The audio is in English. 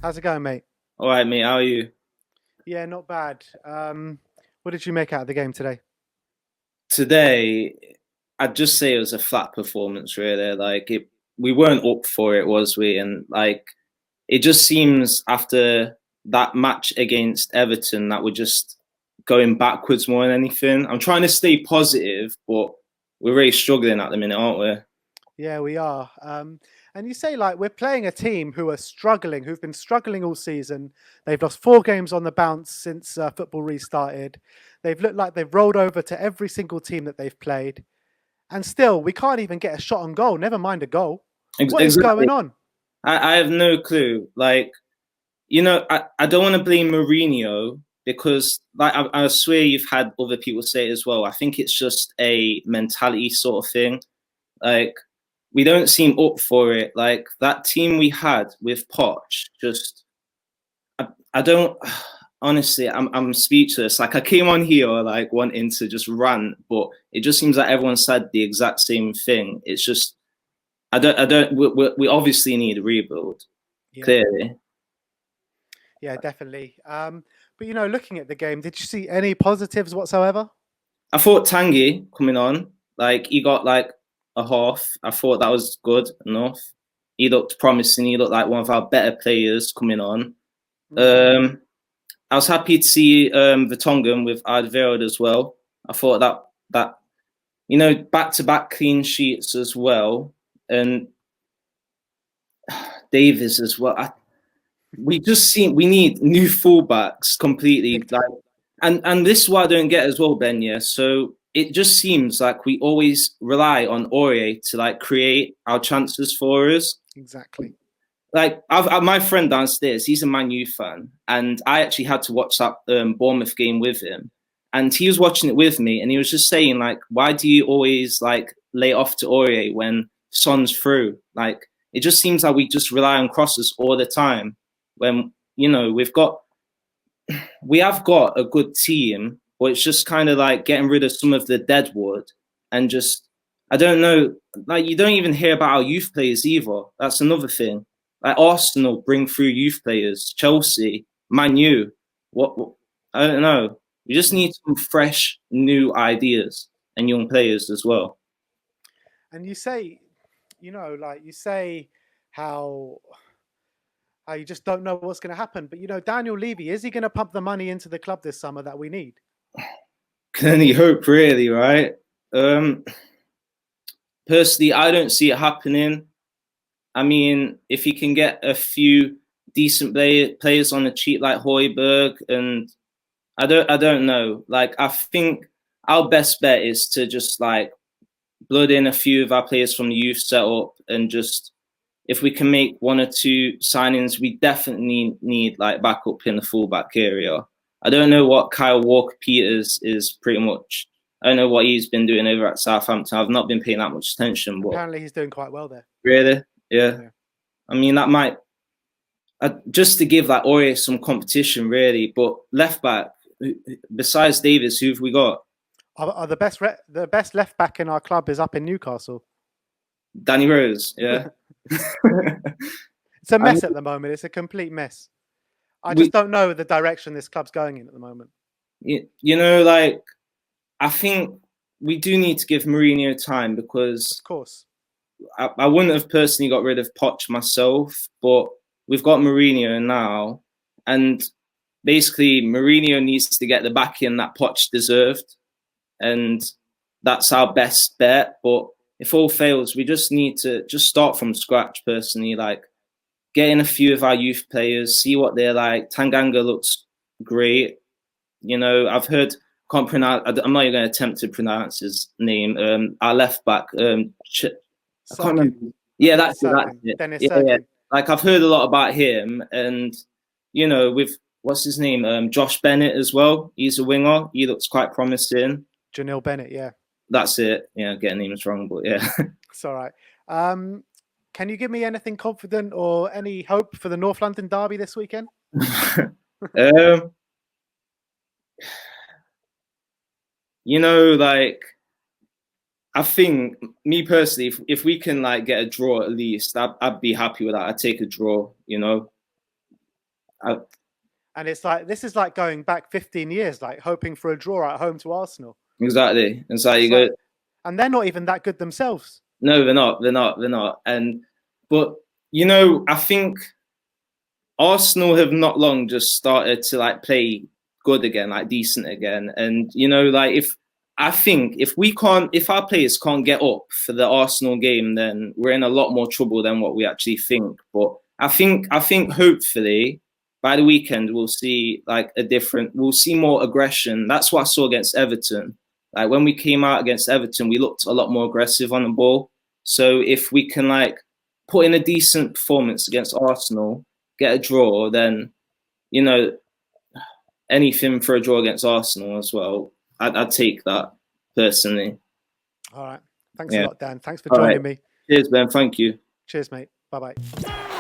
How's it going, mate? All right, mate. How are you? Yeah, not bad. What did you make out of the game today? Today, I'd just say it was a flat performance, really. We weren't up for it, was we? And it just seems after that match against Everton that we're just going backwards more than anything. I'm trying to stay positive, but we're really struggling at the minute, aren't we? Yeah, we are. And you say like we're playing a team who are struggling, who've been struggling all season. They've lost 4 games on the bounce since football restarted. They've looked like they've rolled over to every single team that they've played, and still we can't even get a shot on goal. Never mind a goal. What is Exactly. going on? I have no clue. I don't want to blame Mourinho because, I swear you've had other people say it as well. I think it's just a mentality sort of thing. Like, we don't seem up for it. Like, that team we had with Poch, I don't, honestly, I'm speechless. Like, I came on here, like, wanting to just rant, but it just seems like everyone said the exact same thing. It's just, we obviously need a rebuild, Yeah, clearly. yeah, definitely. But looking at the game, did you see any positives whatsoever? I thought Tanguy coming on, like he got like a half. I thought that was good enough. He looked promising. He looked like one of our better players coming on. Mm. Um, I was happy to see Vertonghen with Alderweireld as well. I thought that back to back clean sheets as well, and Davies as well. We need new fullbacks completely. Big Like, time. and this is what I don't get as well, Ben. Yeah, so it just seems like we always rely on Aurier to like create our chances for us. Exactly. Like my friend downstairs, he's a Man U fan, and I actually had to watch that Bournemouth game with him, and he was watching it with me, and he was just saying like, why do you always like lay off to Aurier when Son's through? Like, it just seems like we just rely on crosses all the time when we have got a good team, but it's just kind of like getting rid of some of the deadwood and just I don't know. Like, you don't even hear about our youth players either. That's another thing. Like, Arsenal bring through youth players, Chelsea, Man U. What I don't know. We just Mm. need some fresh, new ideas and young players as well. And you say, like you say how you just don't know what's going to happen. But Daniel Levy, is he going to pump the money into the club this summer that we need? Can only hope, really, right? Um, Personally, I don't see it happening. I mean, if he can get a few decent players on the cheap like Hoiberg, and I don't know. Like, I think our best bet is to just like blood in a few of our players from the youth setup, and just if we can make one or two signings, we definitely need like backup in the fullback area. I don't know what Kyle Walker Peters is pretty much. I don't know what he's been doing over at Southampton. I've not been paying that much attention, but Apparently, he's doing quite well there. really, yeah. Yeah. I mean, that might just to give like Aurier some competition, really. But left back, besides Davis, who've we got? Are the best left back in our club is up in Newcastle. Danny Rose, yeah. It's a I mess mean, at the moment. It's a complete mess. I just we, don't know the direction this club's going in at the moment. like, I think we do need to give Mourinho time because Of course. I wouldn't have personally got rid of Poch myself, but we've got Mourinho now, and basically Mourinho needs to get the backing that Poch deserved, and that's our best bet. But if all fails, we just need to just start from scratch. Personally, like, get in a few of our youth players, see what they're like. Tanganga looks great. I've heard. Can't pronounce. I'm not even going to attempt to pronounce his name. Our left back, I can't Serkin. remember. I Yeah, think that's it's it. That's Serkin. it. Dennis Yeah, yeah. Serkin. Like, I've heard a lot about him, and with what's his name, Josh Bennett as well. He's a winger. He looks quite promising. Janil Bennett. Yeah. That's it. Yeah, getting names wrong, but yeah. It's all right. Can you give me anything confident or any hope for the North London derby this weekend? um, you know, like I think me personally, if we can like get a draw at least, I'd be happy with that. I'd take a draw, you know. I, And it's like this is like going back 15 years, like hoping for a draw at home to Arsenal. exactly. And so you It's go, like, and they're not even that good themselves. no, they're not. They're not. They're not. And but you know, I think Arsenal have not long just started to like play good again, like decent again. And you know, like I think if our players can't get up for the Arsenal game, then we're in a lot more trouble than what we actually think. But I think hopefully by the weekend we'll see like we'll see more aggression. That's what I saw against Everton. Like when we came out against Everton, we looked a lot more aggressive on the ball. So if we can like put in a decent performance against Arsenal, get a draw, then you know anything for a draw against Arsenal as well. I'd take that personally. All right. Thanks a Yeah. lot, Dan. Thanks for All right. joining me. Cheers, Ben. Thank you. Cheers, mate. Bye bye.